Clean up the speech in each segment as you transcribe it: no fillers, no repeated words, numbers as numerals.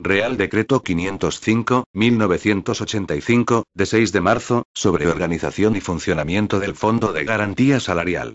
Real Decreto 505/1985, de 6 de marzo, sobre organización y funcionamiento del Fondo de Garantía Salarial.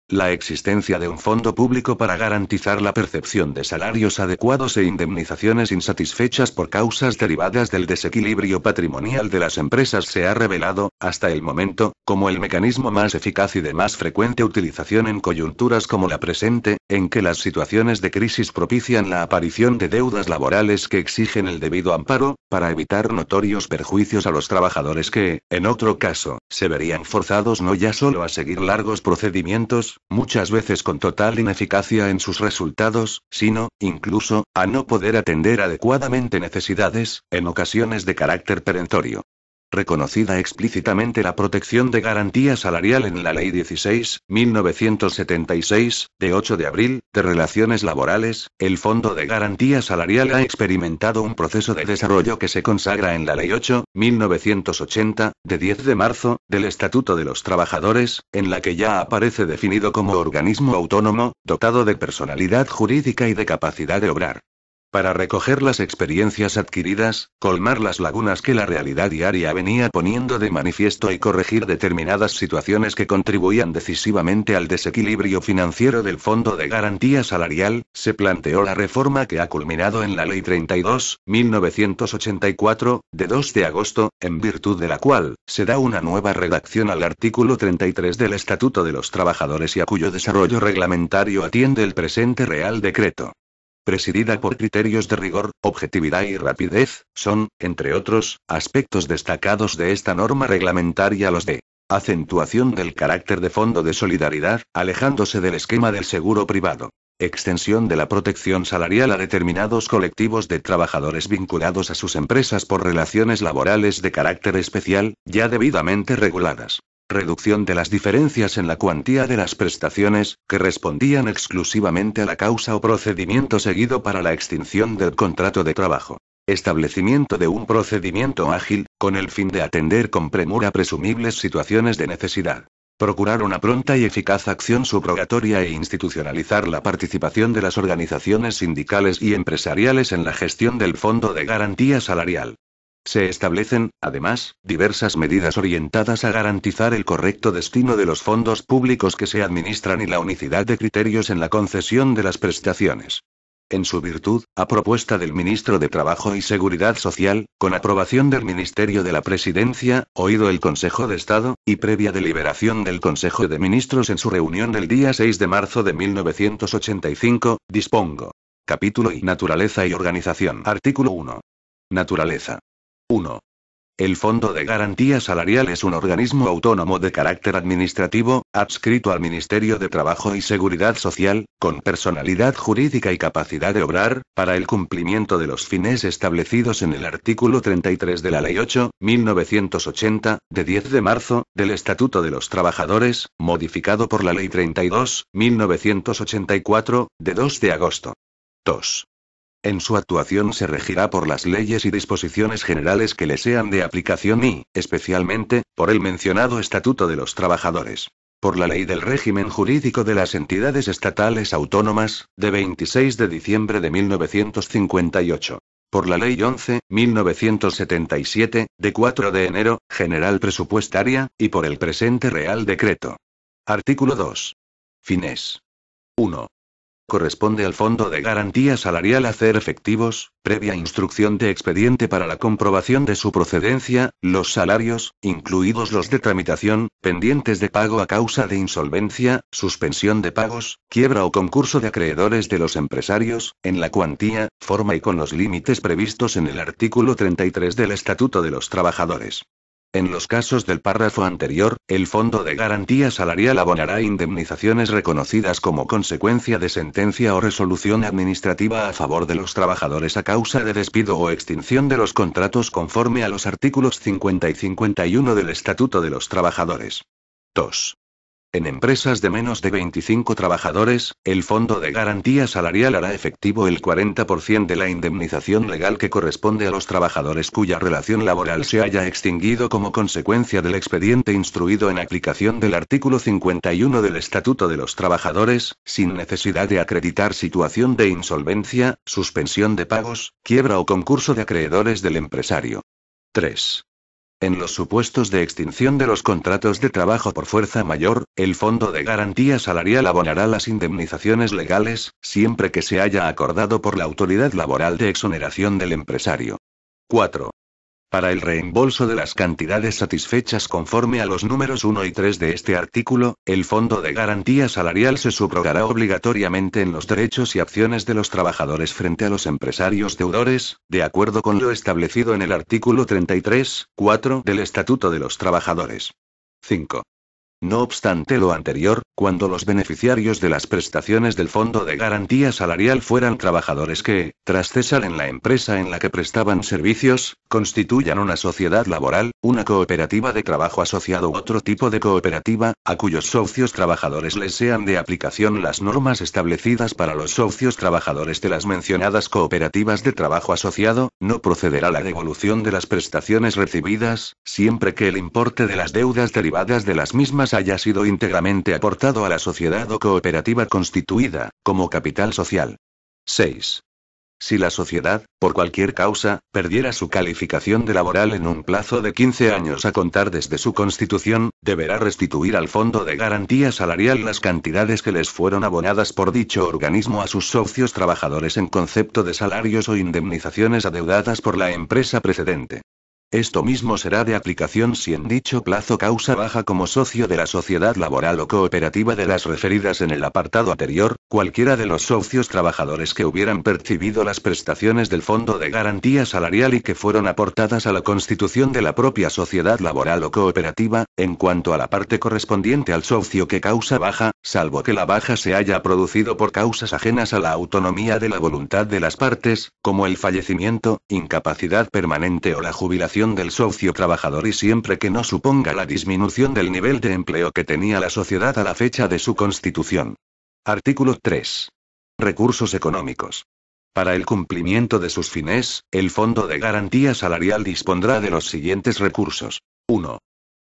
La existencia de un fondo público para garantizar la percepción de salarios adecuados e indemnizaciones insatisfechas por causas derivadas del desequilibrio patrimonial de las empresas se ha revelado, hasta el momento, como el mecanismo más eficaz y de más frecuente utilización en coyunturas como la presente, en que las situaciones de crisis propician la aparición de deudas laborales que exigen el debido amparo, para evitar notorios perjuicios a los trabajadores que, en otro caso, se verían forzados no ya solo a seguir largos procedimientos, muchas veces con total ineficacia en sus resultados, sino, incluso, a no poder atender adecuadamente necesidades, en ocasiones de carácter perentorio. Reconocida explícitamente la protección de garantía salarial en la Ley 16/1976, de 8 de abril, de Relaciones Laborales, el Fondo de Garantía Salarial ha experimentado un proceso de desarrollo que se consagra en la Ley 8/1980, de 10 de marzo, del Estatuto de los Trabajadores, en la que ya aparece definido como organismo autónomo, dotado de personalidad jurídica y de capacidad de obrar. Para recoger las experiencias adquiridas, colmar las lagunas que la realidad diaria venía poniendo de manifiesto y corregir determinadas situaciones que contribuían decisivamente al desequilibrio financiero del Fondo de Garantía Salarial, se planteó la reforma que ha culminado en la Ley 32/1984, de 2 de agosto, en virtud de la cual, se da una nueva redacción al artículo 33 del Estatuto de los Trabajadores y a cuyo desarrollo reglamentario atiende el presente Real Decreto. Presidida por criterios de rigor, objetividad y rapidez, son, entre otros, aspectos destacados de esta norma reglamentaria los de acentuación del carácter de fondo de solidaridad, alejándose del esquema del seguro privado. Extensión de la protección salarial a determinados colectivos de trabajadores vinculados a sus empresas por relaciones laborales de carácter especial, ya debidamente reguladas. Reducción de las diferencias en la cuantía de las prestaciones, que respondían exclusivamente a la causa o procedimiento seguido para la extinción del contrato de trabajo. Establecimiento de un procedimiento ágil, con el fin de atender con premura presumibles situaciones de necesidad. Procurar una pronta y eficaz acción subrogatoria e institucionalizar la participación de las organizaciones sindicales y empresariales en la gestión del Fondo de Garantía Salarial. Se establecen, además, diversas medidas orientadas a garantizar el correcto destino de los fondos públicos que se administran y la unicidad de criterios en la concesión de las prestaciones. En su virtud, a propuesta del Ministro de Trabajo y Seguridad Social, con aprobación del Ministerio de la Presidencia, oído el Consejo de Estado, y previa deliberación del Consejo de Ministros en su reunión del día 6 de marzo de 1985, dispongo. Capítulo I. Naturaleza y organización. Artículo 1. Naturaleza. 1. El Fondo de Garantía Salarial es un organismo autónomo de carácter administrativo, adscrito al Ministerio de Trabajo y Seguridad Social, con personalidad jurídica y capacidad de obrar, para el cumplimiento de los fines establecidos en el artículo 33 de la Ley 8/1980, de 10 de marzo, del Estatuto de los Trabajadores, modificado por la Ley 32/1984, de 2 de agosto. 2. En su actuación se regirá por las leyes y disposiciones generales que le sean de aplicación y, especialmente, por el mencionado Estatuto de los Trabajadores. Por la Ley del Régimen Jurídico de las Entidades Estatales Autónomas, de 26 de diciembre de 1958. Por la Ley 11/1977, de 4 de enero, General Presupuestaria, y por el presente Real Decreto. Artículo 2. Fines. 1. Corresponde al Fondo de Garantía Salarial hacer efectivos, previa instrucción de expediente para la comprobación de su procedencia, los salarios, incluidos los de tramitación, pendientes de pago a causa de insolvencia, suspensión de pagos, quiebra o concurso de acreedores de los empresarios, en la cuantía, forma y con los límites previstos en el artículo 33 del Estatuto de los Trabajadores. En los casos del párrafo anterior, el Fondo de Garantía Salarial abonará indemnizaciones reconocidas como consecuencia de sentencia o resolución administrativa a favor de los trabajadores a causa de despido o extinción de los contratos conforme a los artículos 50 y 51 del Estatuto de los Trabajadores. 2. En empresas de menos de 25 trabajadores, el Fondo de Garantía Salarial hará efectivo el 40% de la indemnización legal que corresponde a los trabajadores cuya relación laboral se haya extinguido como consecuencia del expediente instruido en aplicación del artículo 51 del Estatuto de los Trabajadores, sin necesidad de acreditar situación de insolvencia, suspensión de pagos, quiebra o concurso de acreedores del empresario. 3. En los supuestos de extinción de los contratos de trabajo por fuerza mayor, el Fondo de Garantía Salarial abonará las indemnizaciones legales, siempre que se haya acordado por la autoridad laboral de exoneración del empresario. 4. Para el reembolso de las cantidades satisfechas conforme a los números 1 y 3 de este artículo, el Fondo de Garantía Salarial se subrogará obligatoriamente en los derechos y acciones de los trabajadores frente a los empresarios deudores, de acuerdo con lo establecido en el artículo 33.4 del Estatuto de los Trabajadores. 5. No obstante lo anterior, cuando los beneficiarios de las prestaciones del Fondo de Garantía Salarial fueran trabajadores que, tras cesar en la empresa en la que prestaban servicios, constituyan una sociedad laboral, una cooperativa de trabajo asociado u otro tipo de cooperativa, a cuyos socios trabajadores les sean de aplicación las normas establecidas para los socios trabajadores de las mencionadas cooperativas de trabajo asociado, no procederá la devolución de las prestaciones recibidas, siempre que el importe de las deudas derivadas de las mismas haya sido íntegramente aportado a la sociedad o cooperativa constituida, como capital social. 6. Si la sociedad, por cualquier causa, perdiera su calificación de laboral en un plazo de 15 años a contar desde su constitución, deberá restituir al Fondo de Garantía Salarial las cantidades que les fueron abonadas por dicho organismo a sus socios trabajadores en concepto de salarios o indemnizaciones adeudadas por la empresa precedente. Esto mismo será de aplicación si en dicho plazo causa baja como socio de la sociedad laboral o cooperativa de las referidas en el apartado anterior, cualquiera de los socios trabajadores que hubieran percibido las prestaciones del Fondo de Garantía Salarial y que fueron aportadas a la constitución de la propia sociedad laboral o cooperativa, en cuanto a la parte correspondiente al socio que causa baja, salvo que la baja se haya producido por causas ajenas a la autonomía de la voluntad de las partes, como el fallecimiento, incapacidad permanente o la jubilación del socio trabajador y siempre que no suponga la disminución del nivel de empleo que tenía la sociedad a la fecha de su constitución. Artículo 3. Recursos económicos. Para el cumplimiento de sus fines, el Fondo de Garantía Salarial dispondrá de los siguientes recursos. 1.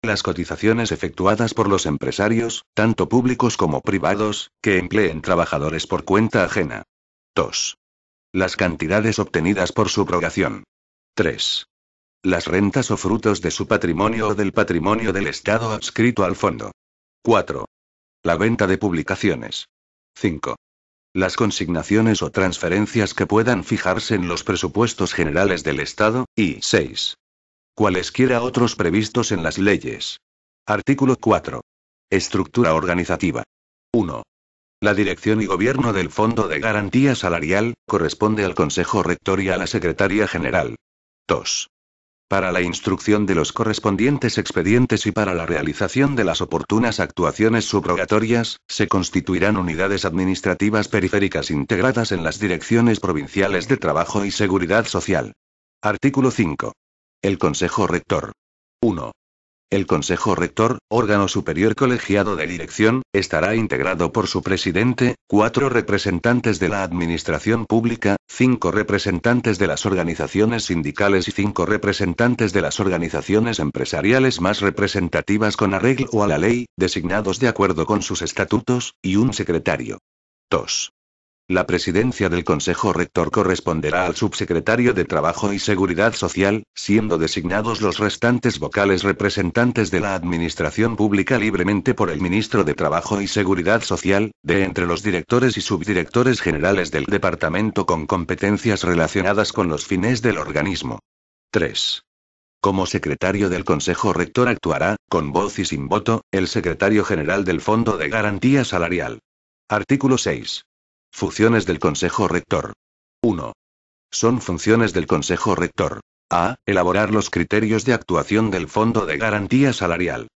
Las cotizaciones efectuadas por los empresarios, tanto públicos como privados, que empleen trabajadores por cuenta ajena. 2. Las cantidades obtenidas por subrogación. 3. Las rentas o frutos de su patrimonio o del patrimonio del Estado adscrito al fondo. 4. La venta de publicaciones. 5. Las consignaciones o transferencias que puedan fijarse en los presupuestos generales del Estado, y 6. Cualesquiera otros previstos en las leyes. Artículo 4. Estructura organizativa. 1. La dirección y gobierno del Fondo de Garantía Salarial corresponde al Consejo Rector y a la Secretaría General. 2. Para la instrucción de los correspondientes expedientes y para la realización de las oportunas actuaciones subrogatorias, se constituirán unidades administrativas periféricas integradas en las direcciones provinciales de Trabajo y Seguridad Social. Artículo 5. El Consejo Rector. 1. El Consejo Rector, órgano superior colegiado de dirección, estará integrado por su presidente, 4 representantes de la administración pública, 5 representantes de las organizaciones sindicales y 5 representantes de las organizaciones empresariales más representativas con arreglo a la ley, designados de acuerdo con sus estatutos, y un secretario. 2. La presidencia del Consejo Rector corresponderá al subsecretario de Trabajo y Seguridad Social, siendo designados los restantes vocales representantes de la Administración Pública libremente por el ministro de Trabajo y Seguridad Social, de entre los directores y subdirectores generales del departamento con competencias relacionadas con los fines del organismo. 3. Como secretario del Consejo Rector actuará, con voz y sin voto, el secretario general del Fondo de Garantía Salarial. Artículo 6. Funciones del Consejo Rector. 1. Son funciones del Consejo Rector. A. Elaborar los criterios de actuación del Fondo de Garantía Salarial.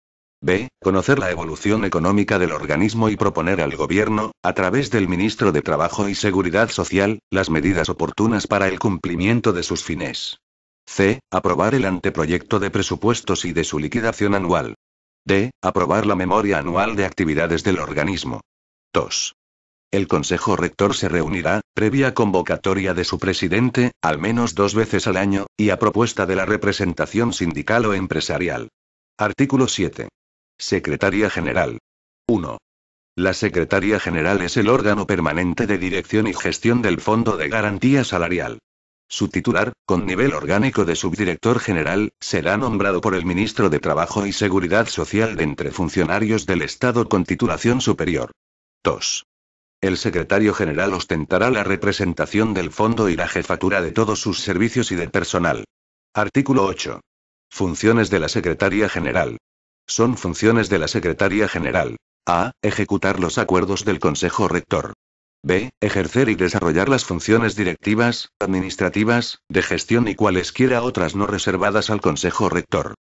B. Conocer la evolución económica del organismo y proponer al Gobierno, a través del Ministro de Trabajo y Seguridad Social, las medidas oportunas para el cumplimiento de sus fines. C. Aprobar el anteproyecto de presupuestos y de su liquidación anual. D. Aprobar la memoria anual de actividades del organismo. 2. El Consejo Rector se reunirá, previa convocatoria de su presidente, al menos 2 veces al año, y a propuesta de la representación sindical o empresarial. Artículo 7. Secretaría General. 1. La Secretaría General es el órgano permanente de dirección y gestión del Fondo de Garantía Salarial. Su titular, con nivel orgánico de subdirector general, será nombrado por el Ministro de Trabajo y Seguridad Social de entre funcionarios del Estado con titulación superior. 2. El secretario general ostentará la representación del fondo y la jefatura de todos sus servicios y de personal. Artículo 8. Funciones de la Secretaría General. Son funciones de la Secretaría General. A. Ejecutar los acuerdos del Consejo Rector. B. Ejercer y desarrollar las funciones directivas, administrativas, de gestión y cualesquiera otras no reservadas al Consejo Rector.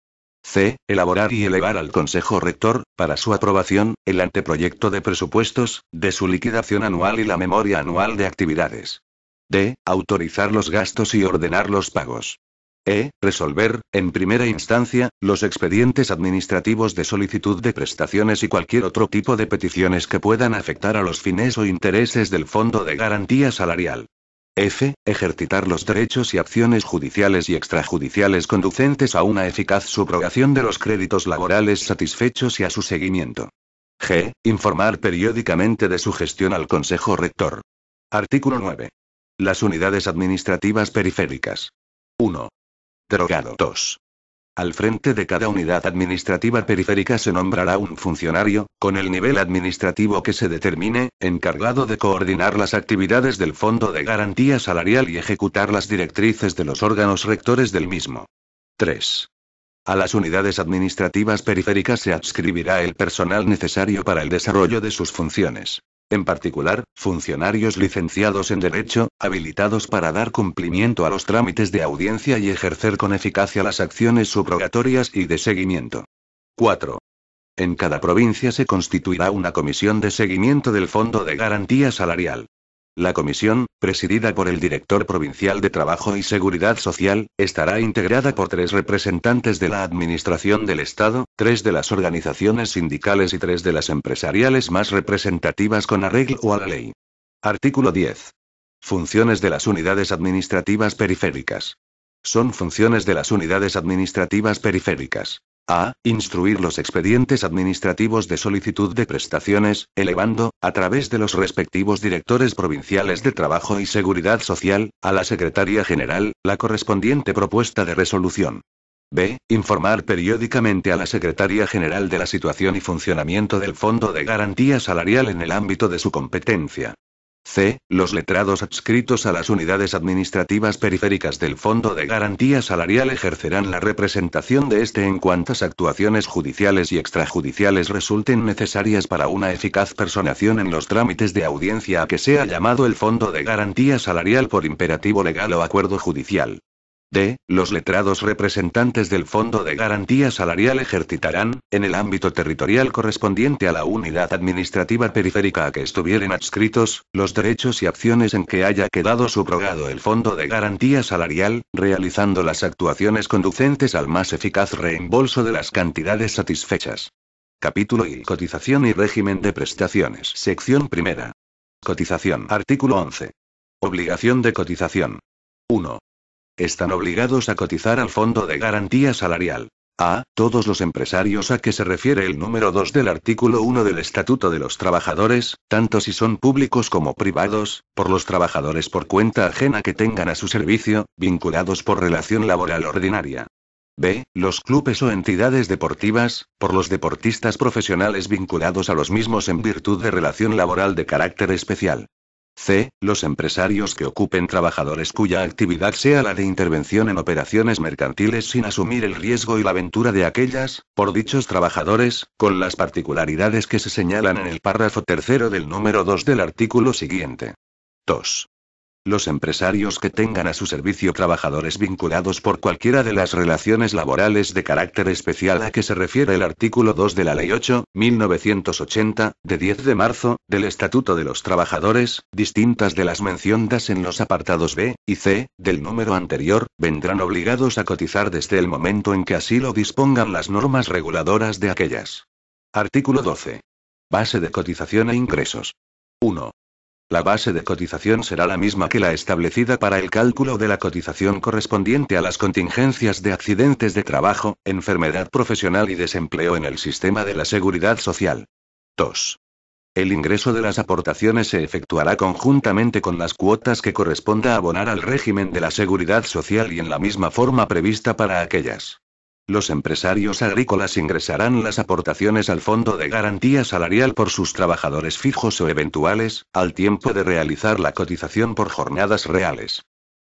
C. Elaborar y elevar al Consejo Rector, para su aprobación, el anteproyecto de presupuestos, de su liquidación anual y la memoria anual de actividades. D. Autorizar los gastos y ordenar los pagos. E. Resolver, en primera instancia, los expedientes administrativos de solicitud de prestaciones y cualquier otro tipo de peticiones que puedan afectar a los fines o intereses del Fondo de Garantía Salarial. F. Ejercitar los derechos y acciones judiciales y extrajudiciales conducentes a una eficaz subrogación de los créditos laborales satisfechos y a su seguimiento. G. Informar periódicamente de su gestión al Consejo Rector. Artículo 9. Las unidades administrativas periféricas. 1. Derogado. 2. Al frente de cada unidad administrativa periférica se nombrará un funcionario, con el nivel administrativo que se determine, encargado de coordinar las actividades del Fondo de Garantía Salarial y ejecutar las directrices de los órganos rectores del mismo. 3. A las unidades administrativas periféricas se adscribirá el personal necesario para el desarrollo de sus funciones. En particular, funcionarios licenciados en Derecho, habilitados para dar cumplimiento a los trámites de audiencia y ejercer con eficacia las acciones subrogatorias y de seguimiento. 4. En cada provincia se constituirá una comisión de seguimiento del Fondo de Garantía Salarial. La comisión, presidida por el director provincial de Trabajo y Seguridad Social, estará integrada por 3 representantes de la Administración del Estado, 3 de las organizaciones sindicales y 3 de las empresariales más representativas con arreglo a la ley. Artículo 10. Funciones de las unidades administrativas periféricas. Son funciones de las unidades administrativas periféricas. A. Instruir los expedientes administrativos de solicitud de prestaciones, elevando, a través de los respectivos directores provinciales de Trabajo y Seguridad Social, a la Secretaría General, la correspondiente propuesta de resolución. B. Informar periódicamente a la Secretaría General de la situación y funcionamiento del Fondo de Garantía Salarial en el ámbito de su competencia. C. Los letrados adscritos a las unidades administrativas periféricas del Fondo de Garantía Salarial ejercerán la representación de este en cuantas actuaciones judiciales y extrajudiciales resulten necesarias para una eficaz personación en los trámites de audiencia a que sea llamado el Fondo de Garantía Salarial por imperativo legal o acuerdo judicial. D. Los letrados representantes del Fondo de Garantía Salarial ejercitarán, en el ámbito territorial correspondiente a la unidad administrativa periférica a que estuvieren adscritos, los derechos y acciones en que haya quedado subrogado el Fondo de Garantía Salarial, realizando las actuaciones conducentes al más eficaz reembolso de las cantidades satisfechas. Capítulo I. Cotización y régimen de prestaciones. Sección primera. Cotización. Artículo 11. Obligación de cotización. 1. Están obligados a cotizar al Fondo de Garantía Salarial. A. Todos los empresarios a que se refiere el número 2 del artículo 1 del Estatuto de los Trabajadores, tanto si son públicos como privados, por los trabajadores por cuenta ajena que tengan a su servicio, vinculados por relación laboral ordinaria. B. Los clubes o entidades deportivas, por los deportistas profesionales vinculados a los mismos en virtud de relación laboral de carácter especial. C. Los empresarios que ocupen trabajadores cuya actividad sea la de intervención en operaciones mercantiles sin asumir el riesgo y la ventura de aquellas, por dichos trabajadores, con las particularidades que se señalan en el párrafo tercero del número 2 del artículo siguiente. 2. Los empresarios que tengan a su servicio trabajadores vinculados por cualquiera de las relaciones laborales de carácter especial a que se refiere el artículo 2 de la Ley 8.1980, de 10 de marzo, del Estatuto de los Trabajadores, distintas de las mencionadas en los apartados B y C del número anterior, vendrán obligados a cotizar desde el momento en que así lo dispongan las normas reguladoras de aquellas. Artículo 12. Base de cotización e ingresos. 1. La base de cotización será la misma que la establecida para el cálculo de la cotización correspondiente a las contingencias de accidentes de trabajo, enfermedad profesional y desempleo en el sistema de la seguridad social. 2. El ingreso de las aportaciones se efectuará conjuntamente con las cuotas que corresponda abonar al régimen de la seguridad social y en la misma forma prevista para aquellas. Los empresarios agrícolas ingresarán las aportaciones al Fondo de Garantía Salarial por sus trabajadores fijos o eventuales, al tiempo de realizar la cotización por jornadas reales.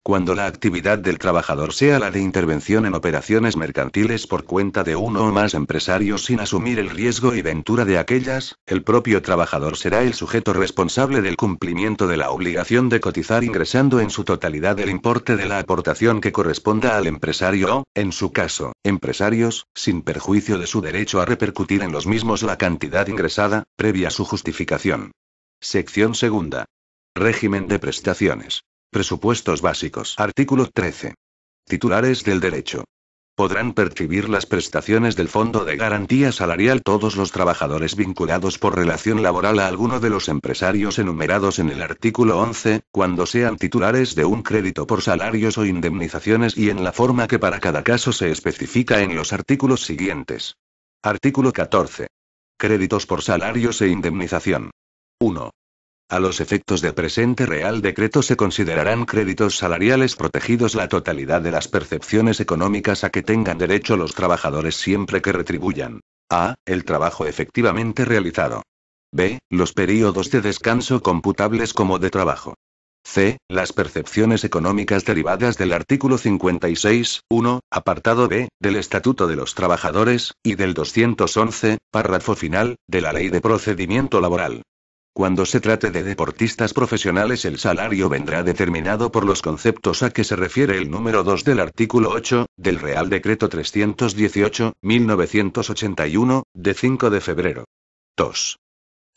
Cuando la actividad del trabajador sea la de intervención en operaciones mercantiles por cuenta de uno o más empresarios sin asumir el riesgo y ventura de aquellas, el propio trabajador será el sujeto responsable del cumplimiento de la obligación de cotizar ingresando en su totalidad el importe de la aportación que corresponda al empresario o, en su caso, empresarios, sin perjuicio de su derecho a repercutir en los mismos la cantidad ingresada, previa su justificación. Sección segunda. Régimen de prestaciones. Presupuestos básicos. Artículo 13. Titulares del derecho. Podrán percibir las prestaciones del Fondo de Garantía Salarial todos los trabajadores vinculados por relación laboral a alguno de los empresarios enumerados en el artículo 11, cuando sean titulares de un crédito por salarios o indemnizaciones y en la forma que para cada caso se especifica en los artículos siguientes. Artículo 14. Créditos por salarios e indemnización. 1. A los efectos del presente Real Decreto se considerarán créditos salariales protegidos la totalidad de las percepciones económicas a que tengan derecho los trabajadores siempre que retribuyan: a. el trabajo efectivamente realizado. b. los períodos de descanso computables como de trabajo. c. las percepciones económicas derivadas del artículo 56.1, apartado b, del Estatuto de los Trabajadores, y del 211, párrafo final, de la Ley de Procedimiento Laboral. Cuando se trate de deportistas profesionales, el salario vendrá determinado por los conceptos a que se refiere el número 2 del artículo 8, del Real Decreto 318/1981, de 5 de febrero. 2.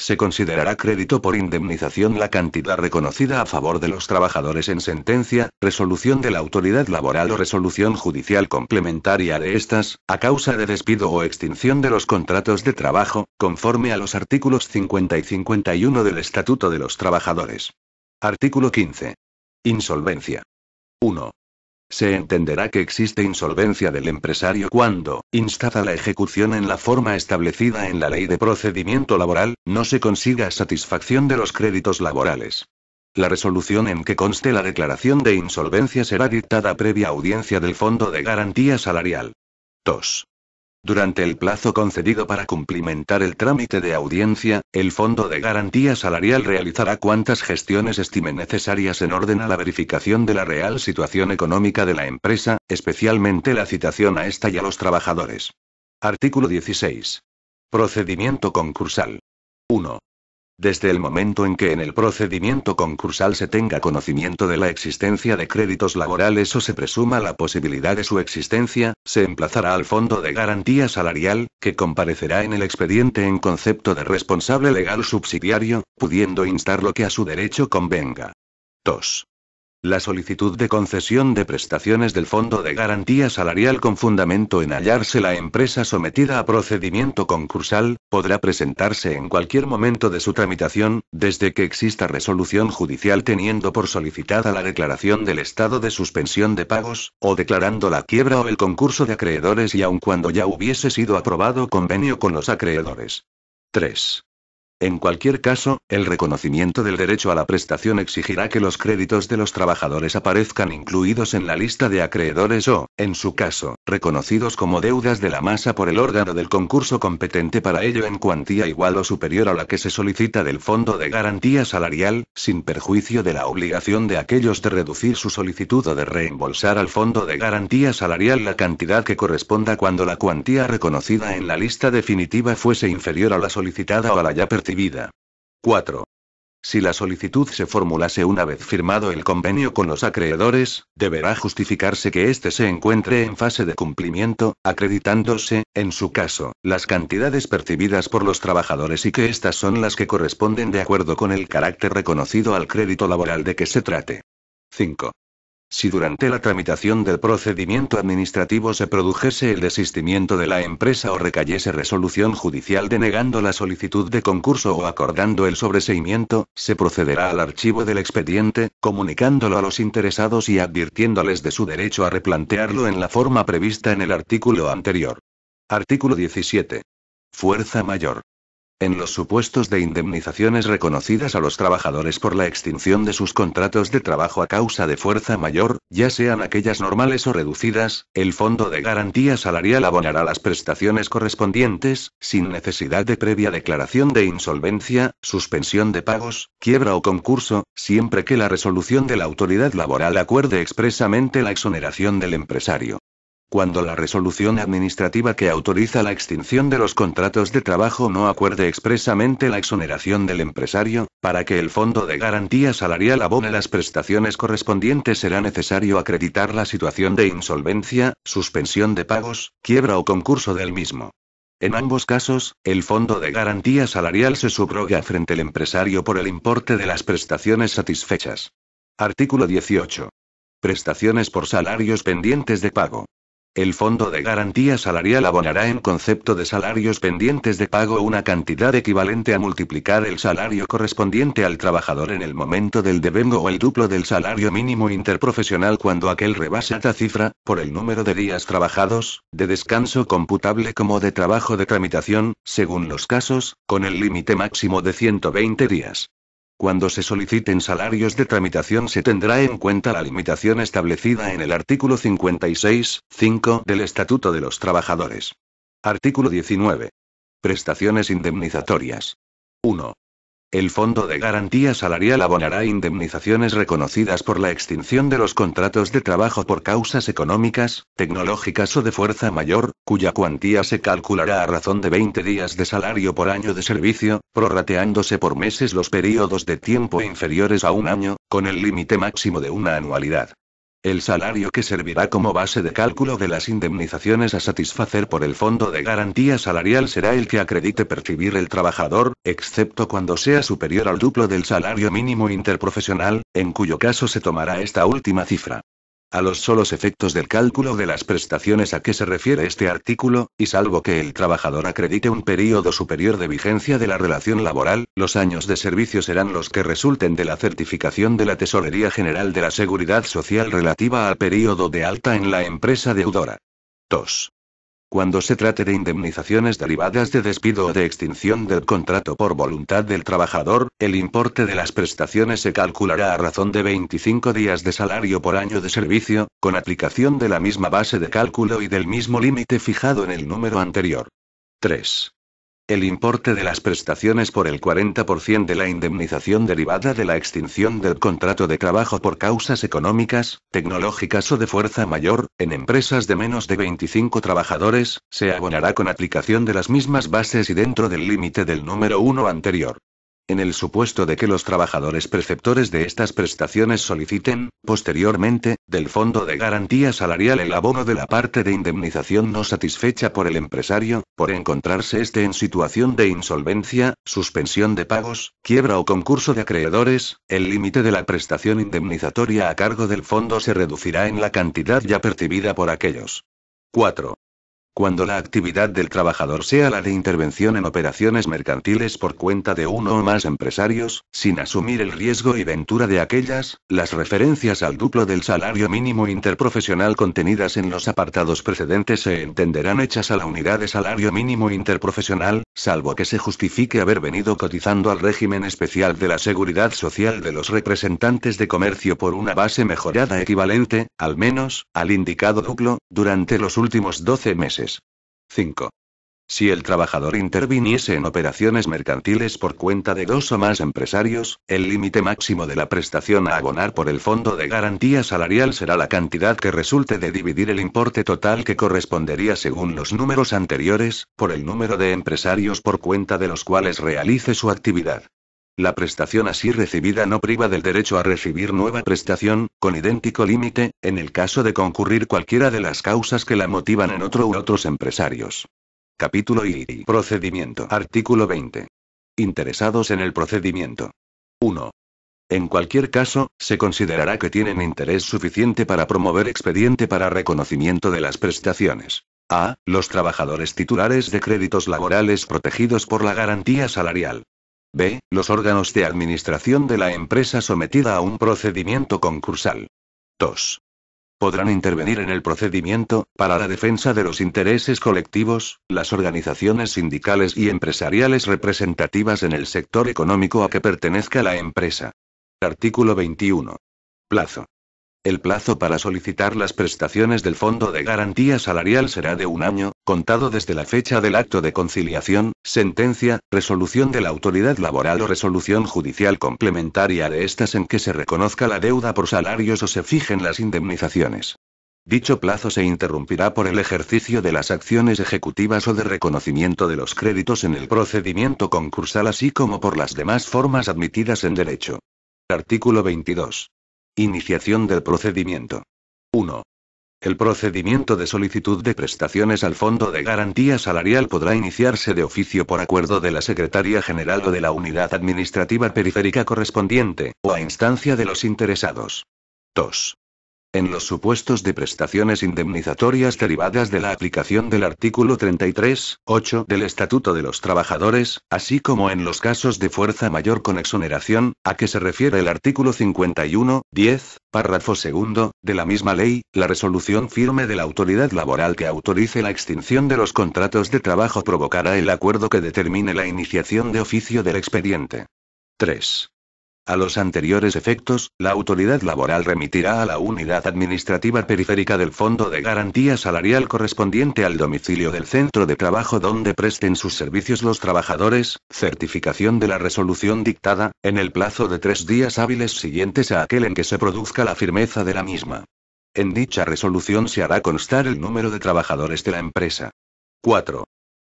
Se considerará crédito por indemnización la cantidad reconocida a favor de los trabajadores en sentencia, resolución de la autoridad laboral o resolución judicial complementaria de estas, a causa de despido o extinción de los contratos de trabajo, conforme a los artículos 50 y 51 del Estatuto de los Trabajadores. Artículo 15. Insolvencia. 1. Se entenderá que existe insolvencia del empresario cuando, instada la ejecución en la forma establecida en la Ley de Procedimiento Laboral, no se consiga satisfacción de los créditos laborales. La resolución en que conste la declaración de insolvencia será dictada previa audiencia del Fondo de Garantía Salarial. 2. Durante el plazo concedido para cumplimentar el trámite de audiencia, el Fondo de Garantía Salarial realizará cuantas gestiones estime necesarias en orden a la verificación de la real situación económica de la empresa, especialmente la citación a esta y a los trabajadores. Artículo 16. Procedimiento concursal. 1. Desde el momento en que en el procedimiento concursal se tenga conocimiento de la existencia de créditos laborales o se presuma la posibilidad de su existencia, se emplazará al Fondo de Garantía Salarial, que comparecerá en el expediente en concepto de responsable legal subsidiario, pudiendo instar lo que a su derecho convenga. 2. La solicitud de concesión de prestaciones del Fondo de Garantía Salarial con fundamento en hallarse la empresa sometida a procedimiento concursal, podrá presentarse en cualquier momento de su tramitación, desde que exista resolución judicial teniendo por solicitada la declaración del estado de suspensión de pagos, o declarando la quiebra o el concurso de acreedores y aun cuando ya hubiese sido aprobado convenio con los acreedores. 3. En cualquier caso, el reconocimiento del derecho a la prestación exigirá que los créditos de los trabajadores aparezcan incluidos en la lista de acreedores o, en su caso, reconocidos como deudas de la masa por el órgano del concurso competente para ello en cuantía igual o superior a la que se solicita del Fondo de Garantía Salarial, sin perjuicio de la obligación de aquellos de reducir su solicitud o de reembolsar al Fondo de Garantía Salarial la cantidad que corresponda cuando la cuantía reconocida en la lista definitiva fuese inferior a la solicitada o a la ya percibida. 4. Si la solicitud se formulase una vez firmado el convenio con los acreedores, deberá justificarse que éste se encuentre en fase de cumplimiento, acreditándose, en su caso, las cantidades percibidas por los trabajadores y que estas son las que corresponden de acuerdo con el carácter reconocido al crédito laboral de que se trate. 5. Si durante la tramitación del procedimiento administrativo se produjese el desistimiento de la empresa o recayese resolución judicial denegando la solicitud de concurso o acordando el sobreseimiento, se procederá al archivo del expediente, comunicándolo a los interesados y advirtiéndoles de su derecho a replantearlo en la forma prevista en el artículo anterior. Artículo 17. Fuerza mayor. En los supuestos de indemnizaciones reconocidas a los trabajadores por la extinción de sus contratos de trabajo a causa de fuerza mayor, ya sean aquellas normales o reducidas, el Fondo de Garantía Salarial abonará las prestaciones correspondientes, sin necesidad de previa declaración de insolvencia, suspensión de pagos, quiebra o concurso, siempre que la resolución de la autoridad laboral acuerde expresamente la exoneración del empresario. Cuando la resolución administrativa que autoriza la extinción de los contratos de trabajo no acuerde expresamente la exoneración del empresario, para que el Fondo de Garantía Salarial abone las prestaciones correspondientes será necesario acreditar la situación de insolvencia, suspensión de pagos, quiebra o concurso del mismo. En ambos casos, el Fondo de Garantía Salarial se subroga frente al empresario por el importe de las prestaciones satisfechas. Artículo 18. Prestaciones por salarios pendientes de pago. El Fondo de Garantía Salarial abonará en concepto de salarios pendientes de pago una cantidad equivalente a multiplicar el salario correspondiente al trabajador en el momento del devengo o el duplo del salario mínimo interprofesional cuando aquel rebase esta cifra, por el número de días trabajados, de descanso computable como de trabajo de tramitación, según los casos, con el límite máximo de 120 días. Cuando se soliciten salarios de tramitación se tendrá en cuenta la limitación establecida en el artículo 56.5 del Estatuto de los Trabajadores. Artículo 19. Prestaciones indemnizatorias. 1. El Fondo de Garantía Salarial abonará indemnizaciones reconocidas por la extinción de los contratos de trabajo por causas económicas, tecnológicas o de fuerza mayor, cuya cuantía se calculará a razón de 20 días de salario por año de servicio, prorrateándose por meses los períodos de tiempo inferiores a un año, con el límite máximo de una anualidad. El salario que servirá como base de cálculo de las indemnizaciones a satisfacer por el Fondo de Garantía Salarial será el que acredite percibir el trabajador, excepto cuando sea superior al duplo del salario mínimo interprofesional, en cuyo caso se tomará esta última cifra. A los solos efectos del cálculo de las prestaciones a que se refiere este artículo, y salvo que el trabajador acredite un período superior de vigencia de la relación laboral, los años de servicio serán los que resulten de la certificación de la Tesorería General de la Seguridad Social relativa al período de alta en la empresa deudora. 2. Cuando se trate de indemnizaciones derivadas de despido o de extinción del contrato por voluntad del trabajador, el importe de las prestaciones se calculará a razón de 25 días de salario por año de servicio, con aplicación de la misma base de cálculo y del mismo límite fijado en el número anterior. 3. El importe de las prestaciones por el 40% de la indemnización derivada de la extinción del contrato de trabajo por causas económicas, tecnológicas o de fuerza mayor, en empresas de menos de 25 trabajadores, se abonará con aplicación de las mismas bases y dentro del límite del número 1 anterior. En el supuesto de que los trabajadores preceptores de estas prestaciones soliciten, posteriormente, del Fondo de Garantía Salarial el abono de la parte de indemnización no satisfecha por el empresario, por encontrarse éste en situación de insolvencia, suspensión de pagos, quiebra o concurso de acreedores, el límite de la prestación indemnizatoria a cargo del fondo se reducirá en la cantidad ya percibida por aquellos. 4. Cuando la actividad del trabajador sea la de intervención en operaciones mercantiles por cuenta de uno o más empresarios, sin asumir el riesgo y ventura de aquellas, las referencias al duplo del salario mínimo interprofesional contenidas en los apartados precedentes se entenderán hechas a la unidad de salario mínimo interprofesional, salvo que se justifique haber venido cotizando al régimen especial de la Seguridad Social de los representantes de comercio por una base mejorada equivalente, al menos, al indicado duplo, durante los últimos 12 meses. 5. Si el trabajador interviniese en operaciones mercantiles por cuenta de dos o más empresarios, el límite máximo de la prestación a abonar por el Fondo de Garantía Salarial será la cantidad que resulte de dividir el importe total que correspondería según los números anteriores, por el número de empresarios por cuenta de los cuales realice su actividad. La prestación así recibida no priva del derecho a recibir nueva prestación, con idéntico límite, en el caso de concurrir cualquiera de las causas que la motivan en otro u otros empresarios. Capítulo y procedimiento. Artículo 20. Interesados en el procedimiento. 1. En cualquier caso, se considerará que tienen interés suficiente para promover expediente para reconocimiento de las prestaciones. A. Los trabajadores titulares de créditos laborales protegidos por la garantía salarial. B. Los órganos de administración de la empresa sometida a un procedimiento concursal. 2. Podrán intervenir en el procedimiento, para la defensa de los intereses colectivos, las organizaciones sindicales y empresariales representativas en el sector económico a que pertenezca la empresa. Artículo 21. Plazo. El plazo para solicitar las prestaciones del Fondo de Garantía Salarial será de 1 año, contado desde la fecha del acto de conciliación, sentencia, resolución de la autoridad laboral o resolución judicial complementaria de estas en que se reconozca la deuda por salarios o se fijen las indemnizaciones. Dicho plazo se interrumpirá por el ejercicio de las acciones ejecutivas o de reconocimiento de los créditos en el procedimiento concursal, así como por las demás formas admitidas en derecho. Artículo 22. Iniciación del procedimiento. 1. El procedimiento de solicitud de prestaciones al Fondo de Garantía Salarial podrá iniciarse de oficio por acuerdo de la Secretaría General o de la Unidad Administrativa Periférica correspondiente, o a instancia de los interesados. 2. En los supuestos de prestaciones indemnizatorias derivadas de la aplicación del artículo 33.8 del Estatuto de los Trabajadores, así como en los casos de fuerza mayor con exoneración, a que se refiere el artículo 51.10, párrafo segundo, de la misma ley, la resolución firme de la autoridad laboral que autorice la extinción de los contratos de trabajo provocará el acuerdo que determine la iniciación de oficio del expediente. 3. A los anteriores efectos, la autoridad laboral remitirá a la unidad administrativa periférica del Fondo de Garantía Salarial correspondiente al domicilio del centro de trabajo donde presten sus servicios los trabajadores, certificación de la resolución dictada, en el plazo de 3 días hábiles siguientes a aquel en que se produzca la firmeza de la misma. En dicha resolución se hará constar el número de trabajadores de la empresa. 4.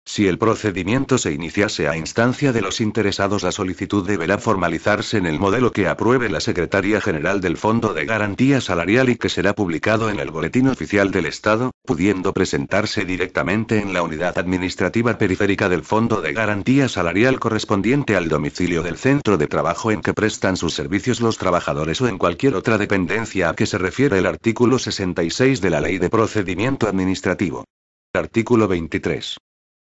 Si el procedimiento se iniciase a instancia de los interesados, la solicitud deberá formalizarse en el modelo que apruebe la Secretaría General del Fondo de Garantía Salarial y que será publicado en el Boletín Oficial del Estado, pudiendo presentarse directamente en la unidad administrativa periférica del Fondo de Garantía Salarial correspondiente al domicilio del centro de trabajo en que prestan sus servicios los trabajadores o en cualquier otra dependencia a que se refiere el artículo 66 de la Ley de Procedimiento Administrativo. Artículo 23.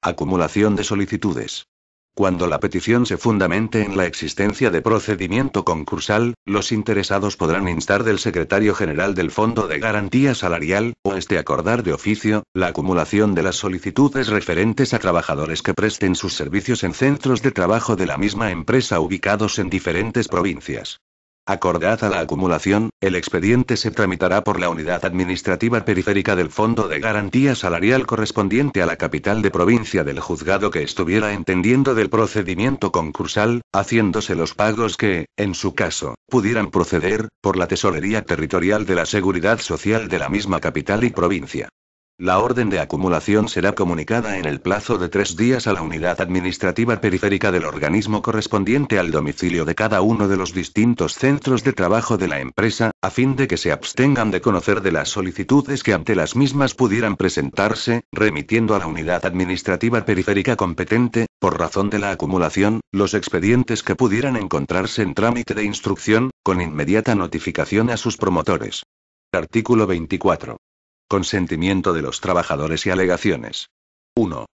Acumulación de solicitudes. Cuando la petición se fundamente en la existencia de procedimiento concursal, los interesados podrán instar del secretario general del Fondo de Garantía Salarial, o acordar de oficio, la acumulación de las solicitudes referentes a trabajadores que presten sus servicios en centros de trabajo de la misma empresa ubicados en diferentes provincias. Acordada la acumulación, el expediente se tramitará por la unidad administrativa periférica del Fondo de Garantía Salarial correspondiente a la capital de provincia del juzgado que estuviera entendiendo del procedimiento concursal, haciéndose los pagos que, en su caso, pudieran proceder, por la Tesorería Territorial de la Seguridad Social de la misma capital y provincia. La orden de acumulación será comunicada en el plazo de 3 días a la unidad administrativa periférica del organismo correspondiente al domicilio de cada uno de los distintos centros de trabajo de la empresa, a fin de que se abstengan de conocer de las solicitudes que ante las mismas pudieran presentarse, remitiendo a la unidad administrativa periférica competente, por razón de la acumulación, los expedientes que pudieran encontrarse en trámite de instrucción, con inmediata notificación a sus promotores. Artículo 24. Consentimiento de los trabajadores y alegaciones. 1.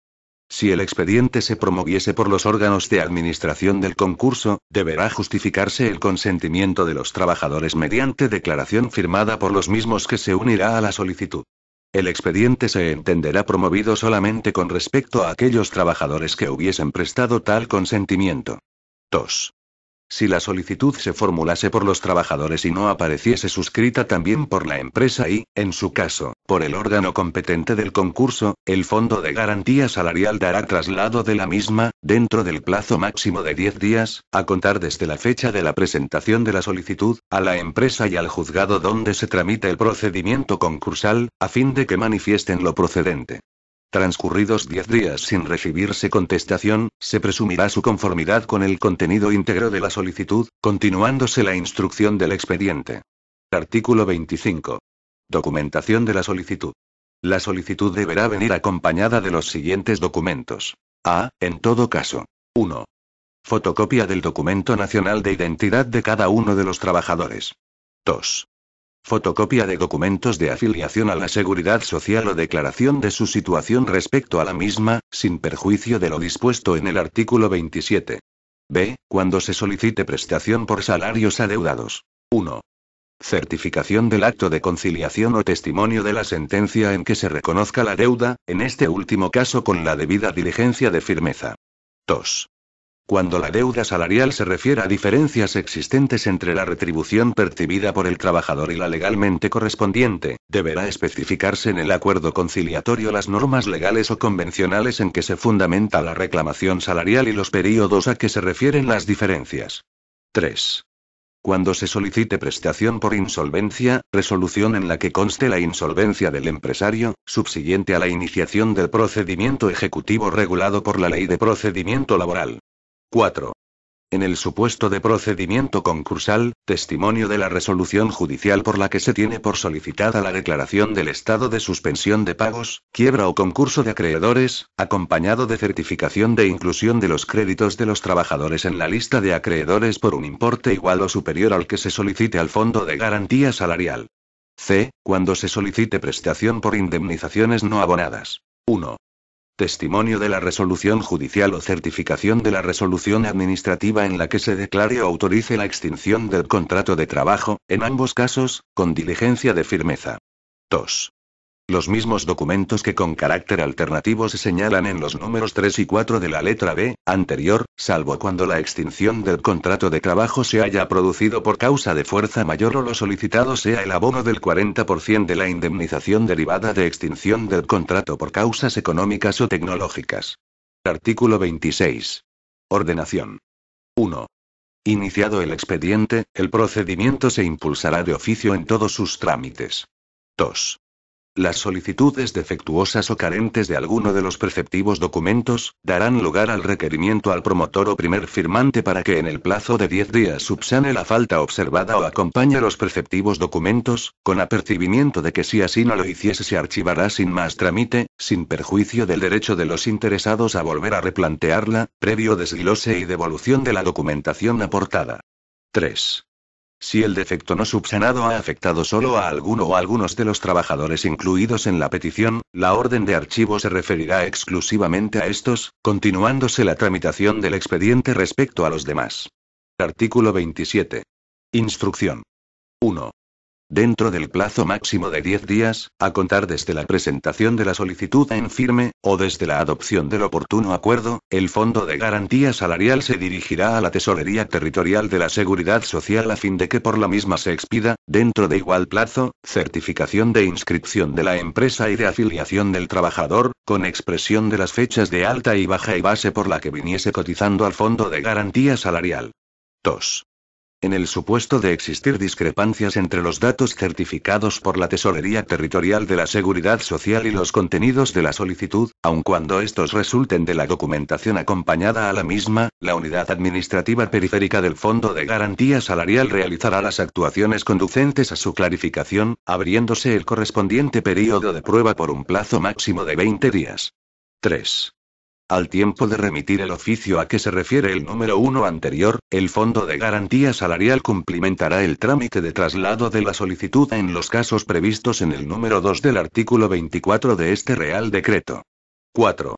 Si el expediente se promoviese por los órganos de administración del concurso, deberá justificarse el consentimiento de los trabajadores mediante declaración firmada por los mismos que se unirá a la solicitud. El expediente se entenderá promovido solamente con respecto a aquellos trabajadores que hubiesen prestado tal consentimiento. 2. Si la solicitud se formulase por los trabajadores y no apareciese suscrita también por la empresa y, en su caso, por el órgano competente del concurso, el Fondo de Garantía Salarial dará traslado de la misma, dentro del plazo máximo de 10 días, a contar desde la fecha de la presentación de la solicitud, a la empresa y al juzgado donde se tramite el procedimiento concursal, a fin de que manifiesten lo procedente. Transcurridos 10 días sin recibirse contestación, se presumirá su conformidad con el contenido íntegro de la solicitud, continuándose la instrucción del expediente. Artículo 25. Documentación de la solicitud. La solicitud deberá venir acompañada de los siguientes documentos. A. En todo caso. 1. Fotocopia del documento nacional de identidad de cada uno de los trabajadores. 2. Fotocopia de documentos de afiliación a la Seguridad Social o declaración de su situación respecto a la misma, sin perjuicio de lo dispuesto en el artículo 27. B. Cuando se solicite prestación por salarios adeudados. 1. Certificación del acto de conciliación o testimonio de la sentencia en que se reconozca la deuda, en este último caso con la debida diligencia de firmeza. 2. Cuando la deuda salarial se refiere a diferencias existentes entre la retribución percibida por el trabajador y la legalmente correspondiente, deberá especificarse en el acuerdo conciliatorio las normas legales o convencionales en que se fundamenta la reclamación salarial y los períodos a que se refieren las diferencias. 3. Cuando se solicite prestación por insolvencia, resolución en la que conste la insolvencia del empresario, subsiguiente a la iniciación del procedimiento ejecutivo regulado por la Ley de Procedimiento Laboral. 4. En el supuesto de procedimiento concursal, testimonio de la resolución judicial por la que se tiene por solicitada la declaración del estado de suspensión de pagos, quiebra o concurso de acreedores, acompañado de certificación de inclusión de los créditos de los trabajadores en la lista de acreedores por un importe igual o superior al que se solicite al Fondo de Garantía Salarial. C. Cuando se solicite prestación por indemnizaciones no abonadas. 1. Testimonio de la resolución judicial o certificación de la resolución administrativa en la que se declare o autorice la extinción del contrato de trabajo, en ambos casos, con diligencia de firmeza. 2. Los mismos documentos que con carácter alternativo se señalan en los números 3 y 4 de la letra B, anterior, salvo cuando la extinción del contrato de trabajo se haya producido por causa de fuerza mayor o lo solicitado sea el abono del 40% de la indemnización derivada de extinción del contrato por causas económicas o tecnológicas. Artículo 26. Ordenación. 1. Iniciado el expediente, el procedimiento se impulsará de oficio en todos sus trámites. 2. Las solicitudes defectuosas o carentes de alguno de los preceptivos documentos, darán lugar al requerimiento al promotor o primer firmante para que en el plazo de 10 días subsane la falta observada o acompañe los preceptivos documentos, con apercibimiento de que si así no lo hiciese se archivará sin más trámite, sin perjuicio del derecho de los interesados a volver a replantearla, previo desglose y devolución de la documentación aportada. 3. Si el defecto no subsanado ha afectado solo a alguno o algunos de los trabajadores incluidos en la petición, la orden de archivo se referirá exclusivamente a estos, continuándose la tramitación del expediente respecto a los demás. Artículo 27. Instrucción. 1. Dentro del plazo máximo de 10 días, a contar desde la presentación de la solicitud en firme, o desde la adopción del oportuno acuerdo, el Fondo de Garantía Salarial se dirigirá a la Tesorería Territorial de la Seguridad Social a fin de que por la misma se expida, dentro de igual plazo, certificación de inscripción de la empresa y de afiliación del trabajador, con expresión de las fechas de alta y baja y base por la que viniese cotizando al Fondo de Garantía Salarial. 2. En el supuesto de existir discrepancias entre los datos certificados por la Tesorería Territorial de la Seguridad Social y los contenidos de la solicitud, aun cuando estos resulten de la documentación acompañada a la misma, la Unidad Administrativa Periférica del Fondo de Garantía Salarial realizará las actuaciones conducentes a su clarificación, abriéndose el correspondiente período de prueba por un plazo máximo de 20 días. 3. Al tiempo de remitir el oficio a que se refiere el número 1 anterior, el Fondo de Garantía Salarial cumplimentará el trámite de traslado de la solicitud en los casos previstos en el número 2 del artículo 24 de este Real Decreto. 4.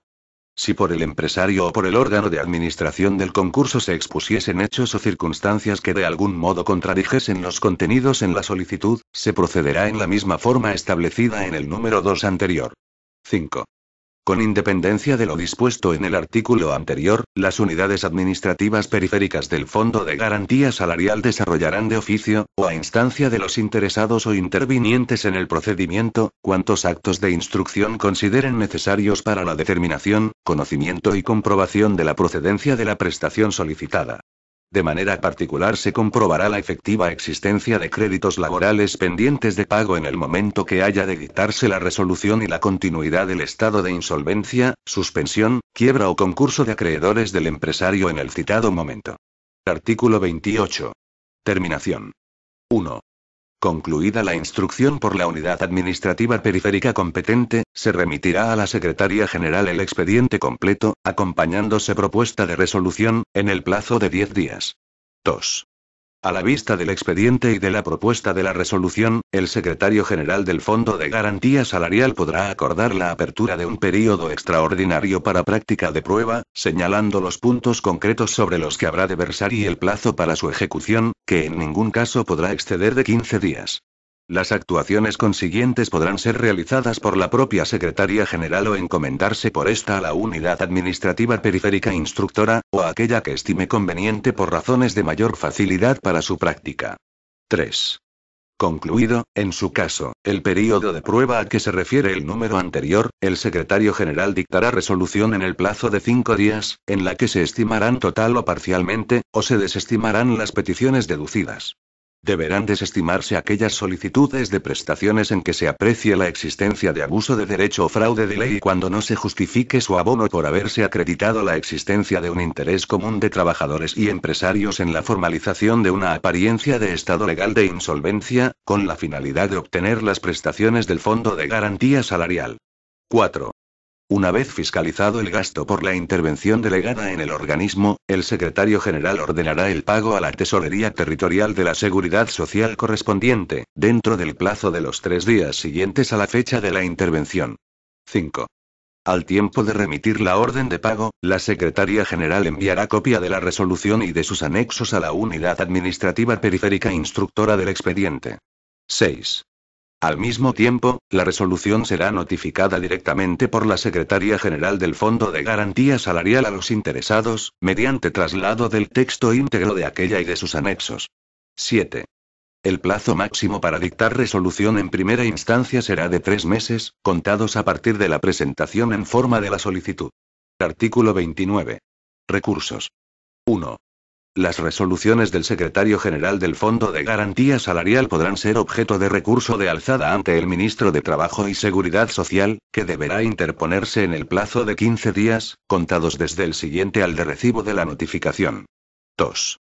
Si por el empresario o por el órgano de administración del concurso se expusiesen hechos o circunstancias que de algún modo contradijesen los contenidos en la solicitud, se procederá en la misma forma establecida en el número 2 anterior. 5. Con independencia de lo dispuesto en el artículo anterior, las unidades administrativas periféricas del Fondo de Garantía Salarial desarrollarán de oficio, o a instancia de los interesados o intervinientes en el procedimiento, cuantos actos de instrucción consideren necesarios para la determinación, conocimiento y comprobación de la procedencia de la prestación solicitada. De manera particular se comprobará la efectiva existencia de créditos laborales pendientes de pago en el momento que haya de dictarse la resolución y la continuidad del estado de insolvencia, suspensión, quiebra o concurso de acreedores del empresario en el citado momento. Artículo 28. Terminación. 1. Concluida la instrucción por la unidad administrativa periférica competente, se remitirá a la Secretaría General el expediente completo, acompañándose propuesta de resolución, en el plazo de 10 días. 2. A la vista del expediente y de la propuesta de la resolución, el Secretario General del Fondo de Garantía Salarial podrá acordar la apertura de un período extraordinario para práctica de prueba, señalando los puntos concretos sobre los que habrá de versar y el plazo para su ejecución, que en ningún caso podrá exceder de 15 días. Las actuaciones consiguientes podrán ser realizadas por la propia Secretaría General o encomendarse por esta a la Unidad Administrativa Periférica Instructora, o a aquella que estime conveniente por razones de mayor facilidad para su práctica. 3. Concluido, en su caso, el período de prueba a que se refiere el número anterior, el Secretario General dictará resolución en el plazo de 5 días, en la que se estimarán total o parcialmente, o se desestimarán las peticiones deducidas. Deberán desestimarse aquellas solicitudes de prestaciones en que se aprecie la existencia de abuso de derecho o fraude de ley cuando no se justifique su abono por haberse acreditado la existencia de un interés común de trabajadores y empresarios en la formalización de una apariencia de estado legal de insolvencia, con la finalidad de obtener las prestaciones del Fondo de Garantía Salarial. 4. Una vez fiscalizado el gasto por la intervención delegada en el organismo, el Secretario General ordenará el pago a la Tesorería Territorial de la Seguridad Social correspondiente, dentro del plazo de los 3 días siguientes a la fecha de la intervención. 5. Al tiempo de remitir la orden de pago, la Secretaría General enviará copia de la resolución y de sus anexos a la Unidad Administrativa Periférica Instructora del expediente. 6. Al mismo tiempo, la resolución será notificada directamente por la Secretaría General del Fondo de Garantía Salarial a los interesados, mediante traslado del texto íntegro de aquella y de sus anexos. 7. El plazo máximo para dictar resolución en primera instancia será de 3 meses, contados a partir de la presentación en forma de la solicitud. Artículo 29. Recursos. 1. Las resoluciones del Secretario General del Fondo de Garantía Salarial podrán ser objeto de recurso de alzada ante el Ministro de Trabajo y Seguridad Social, que deberá interponerse en el plazo de 15 días, contados desde el siguiente al de recibo de la notificación. 2.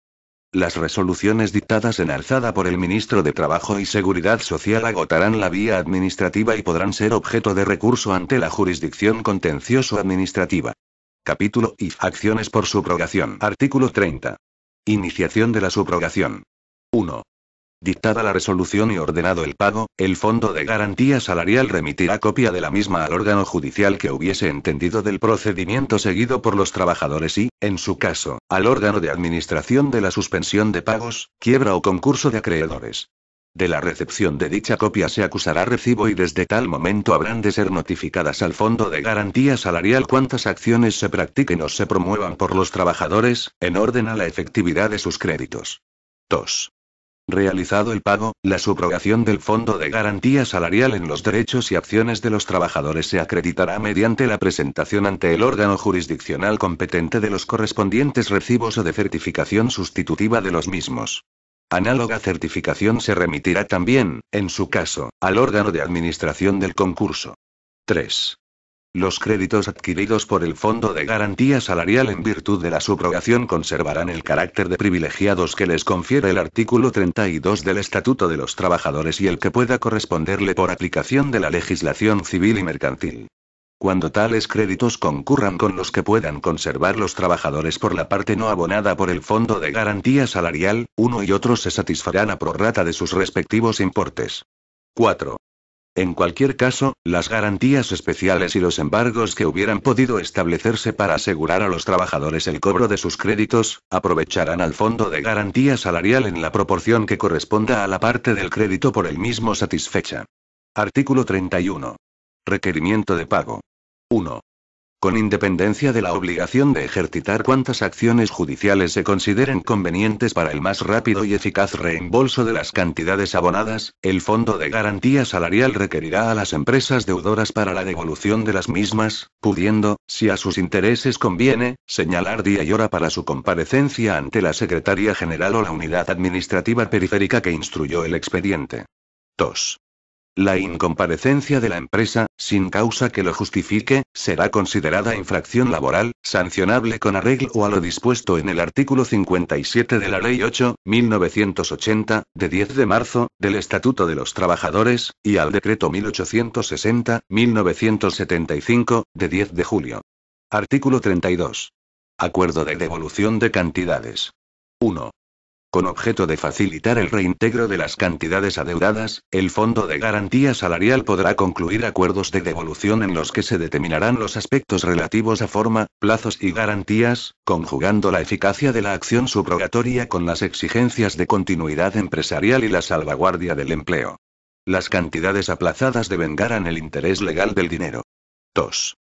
Las resoluciones dictadas en alzada por el Ministro de Trabajo y Seguridad Social agotarán la vía administrativa y podrán ser objeto de recurso ante la jurisdicción contencioso-administrativa. Capítulo I. Acciones por subrogación. Artículo 30. Iniciación de la subrogación. 1. Dictada la resolución y ordenado el pago, el Fondo de Garantía Salarial remitirá copia de la misma al órgano judicial que hubiese entendido del procedimiento seguido por los trabajadores y, en su caso, al órgano de administración de la suspensión de pagos, quiebra o concurso de acreedores. De la recepción de dicha copia se acusará recibo y desde tal momento habrán de ser notificadas al Fondo de Garantía Salarial cuantas acciones se practiquen o se promuevan por los trabajadores, en orden a la efectividad de sus créditos. 2. Realizado el pago, la subrogación del Fondo de Garantía Salarial en los derechos y acciones de los trabajadores se acreditará mediante la presentación ante el órgano jurisdiccional competente de los correspondientes recibos o de certificación sustitutiva de los mismos. Análoga certificación se remitirá también, en su caso, al órgano de administración del concurso. 3. Los créditos adquiridos por el Fondo de Garantía Salarial en virtud de la subrogación conservarán el carácter de privilegiados que les confiere el artículo 32 del Estatuto de los Trabajadores y el que pueda corresponderle por aplicación de la legislación civil y mercantil. Cuando tales créditos concurran con los que puedan conservar los trabajadores por la parte no abonada por el Fondo de Garantía Salarial, uno y otro se satisfarán a prorrata de sus respectivos importes. 4. En cualquier caso, las garantías especiales y los embargos que hubieran podido establecerse para asegurar a los trabajadores el cobro de sus créditos, aprovecharán al Fondo de Garantía Salarial en la proporción que corresponda a la parte del crédito por el mismo satisfecha. Artículo 31. Requerimiento de pago. 1. Con independencia de la obligación de ejercitar cuantas acciones judiciales se consideren convenientes para el más rápido y eficaz reembolso de las cantidades abonadas, el Fondo de Garantía Salarial requerirá a las empresas deudoras para la devolución de las mismas, pudiendo, si a sus intereses conviene, señalar día y hora para su comparecencia ante la Secretaría General o la Unidad Administrativa Periférica que instruyó el expediente. 2. La incomparecencia de la empresa, sin causa que lo justifique, será considerada infracción laboral, sancionable con arreglo a lo dispuesto en el artículo 57 de la Ley 8.1980, de 10 de marzo, del Estatuto de los Trabajadores, y al Decreto 1860-1975, de 10 de julio. Artículo 32. Acuerdo de devolución de cantidades. 1. Con objeto de facilitar el reintegro de las cantidades adeudadas, el Fondo de Garantía Salarial podrá concluir acuerdos de devolución en los que se determinarán los aspectos relativos a forma, plazos y garantías, conjugando la eficacia de la acción subrogatoria con las exigencias de continuidad empresarial y la salvaguardia del empleo. Las cantidades aplazadas devengarán el interés legal del dinero. 2.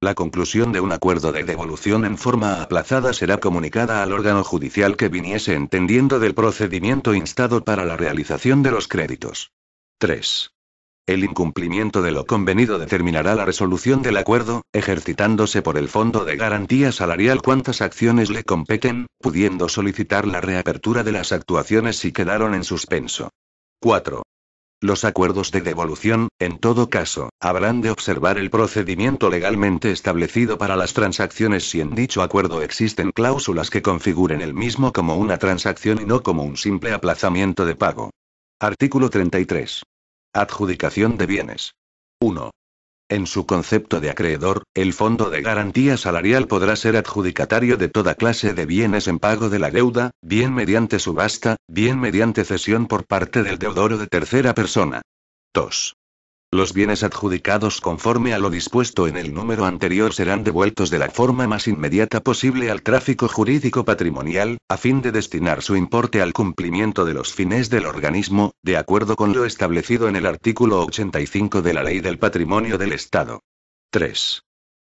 La conclusión de un acuerdo de devolución en forma aplazada será comunicada al órgano judicial que viniese entendiendo del procedimiento instado para la realización de los créditos. 3. El incumplimiento de lo convenido determinará la resolución del acuerdo, ejercitándose por el Fondo de Garantía Salarial cuantas acciones le competen, pudiendo solicitar la reapertura de las actuaciones si quedaron en suspenso. 4. Los acuerdos de devolución, en todo caso, habrán de observar el procedimiento legalmente establecido para las transacciones si en dicho acuerdo existen cláusulas que configuren el mismo como una transacción y no como un simple aplazamiento de pago. Artículo 33. Adjudicación de bienes. 1. En su concepto de acreedor, el Fondo de Garantía Salarial podrá ser adjudicatario de toda clase de bienes en pago de la deuda, bien mediante subasta, bien mediante cesión por parte del deudor o de tercera persona. 2. Los bienes adjudicados conforme a lo dispuesto en el número anterior serán devueltos de la forma más inmediata posible al tráfico jurídico patrimonial, a fin de destinar su importe al cumplimiento de los fines del organismo, de acuerdo con lo establecido en el artículo 85 de la Ley del Patrimonio del Estado. 3.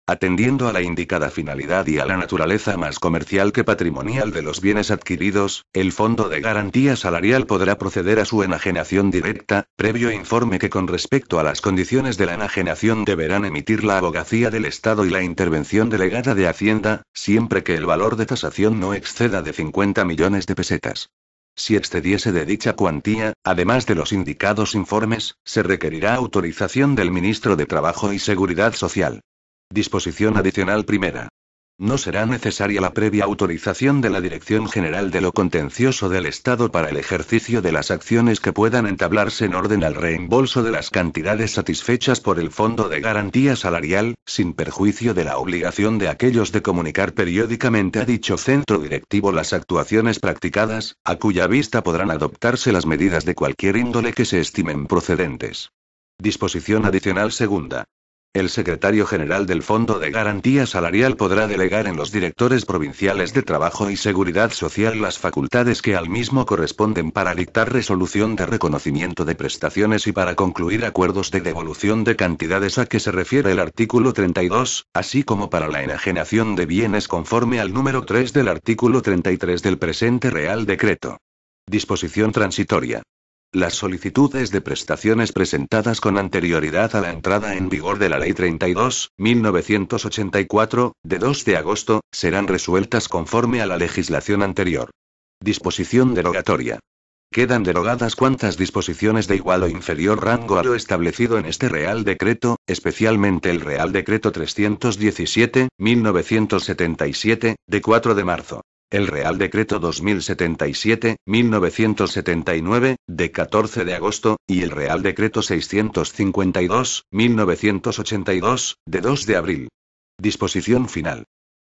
Atendiendo a la indicada finalidad y a la naturaleza más comercial que patrimonial de los bienes adquiridos, el Fondo de Garantía Salarial podrá proceder a su enajenación directa, previo informe que con respecto a las condiciones de la enajenación deberán emitir la Abogacía del Estado y la intervención delegada de Hacienda, siempre que el valor de tasación no exceda de 50 millones de pesetas. Si excediese de dicha cuantía, además de los indicados informes, se requerirá autorización del Ministro de Trabajo y Seguridad Social. Disposición adicional primera. No será necesaria la previa autorización de la Dirección General de lo Contencioso del Estado para el ejercicio de las acciones que puedan entablarse en orden al reembolso de las cantidades satisfechas por el Fondo de Garantía Salarial, sin perjuicio de la obligación de aquellos de comunicar periódicamente a dicho centro directivo las actuaciones practicadas, a cuya vista podrán adoptarse las medidas de cualquier índole que se estimen procedentes. Disposición adicional segunda. El secretario general del Fondo de Garantía Salarial podrá delegar en los directores provinciales de Trabajo y Seguridad Social las facultades que al mismo corresponden para dictar resolución de reconocimiento de prestaciones y para concluir acuerdos de devolución de cantidades a que se refiere el artículo 32, así como para la enajenación de bienes conforme al número 3 del artículo 33 del presente Real Decreto. Disposición transitoria. Las solicitudes de prestaciones presentadas con anterioridad a la entrada en vigor de la Ley 32.1984, de 2 de agosto, serán resueltas conforme a la legislación anterior. Disposición derogatoria. Quedan derogadas cuantas disposiciones de igual o inferior rango a lo establecido en este Real Decreto, especialmente el Real Decreto 317/1977, de 4 de marzo. El Real Decreto 2077/1979, de 14 de agosto, y el Real Decreto 652/1982, de 2 de abril. Disposición final.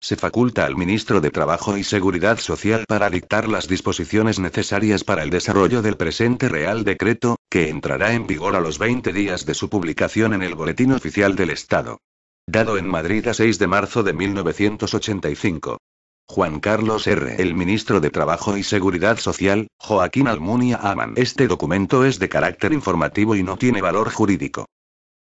Se faculta al Ministro de Trabajo y Seguridad Social para dictar las disposiciones necesarias para el desarrollo del presente Real Decreto, que entrará en vigor a los 20 días de su publicación en el Boletín Oficial del Estado. Dado en Madrid a 6 de marzo de 1985. Juan Carlos R. El Ministro de Trabajo y Seguridad Social, Joaquín Almunia Aman. Este documento es de carácter informativo y no tiene valor jurídico.